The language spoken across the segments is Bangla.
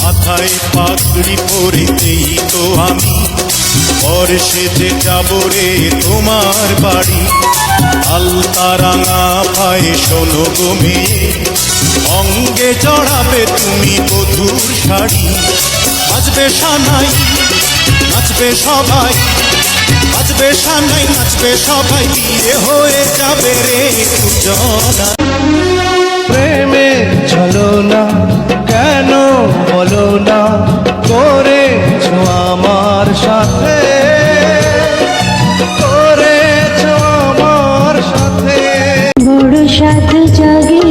মাথায় পাগড়ি পরেতেই তো আমি বর্ষে যে যাব রে তোমার বাড়ি। আলতা রাঙা পায়ে শোনো গো মেয়ে, অঙ্গে জড়াবে তুমি বধূর শাড়ি। বাজবে সানাই নাচবে সবাই, বাজবে সানাই নাচবে সবাই, বিয়ে হয়ে যাবে রে দুজনা। প্রেমের ছলনা কেন বলো না করেছো আমার সাথে, করেছো আমার সাথে। বড় সাথ জাগে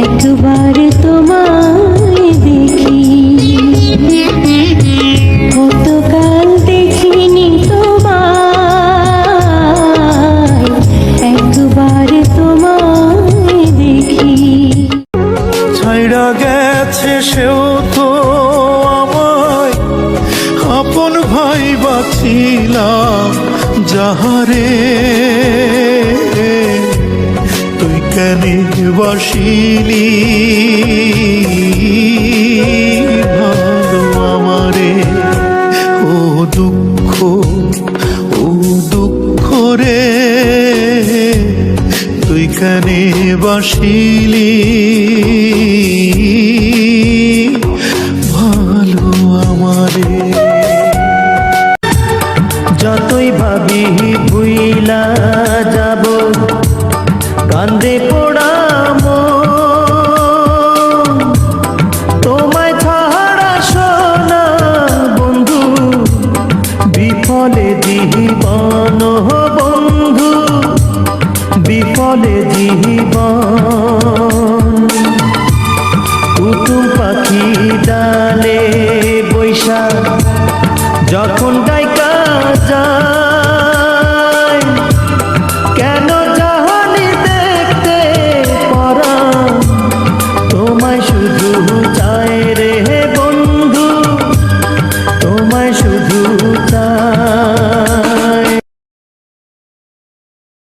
একবার তোমায় দেখি, কতকাল দেখিনি তোমায়, একবার তোমায় দেখি। ছাইড়া গেছে সেও তো আমায়, আপন ভাই বাছিলাম যাহারে। তুই কেন বাসিলি ভালো আমারে। ও দুঃখ, ও দুঃখ রে, তুই কেন বাসিলি ভালো আমারে। যতই ভাবি ভুইলা যাব কান্দে পোড়াম, তোমায় ছাড়া সোনা বন্ধু বিফলে জীবন, বন্ধু বিফলে জীবন। কুটুম পাখি ডালে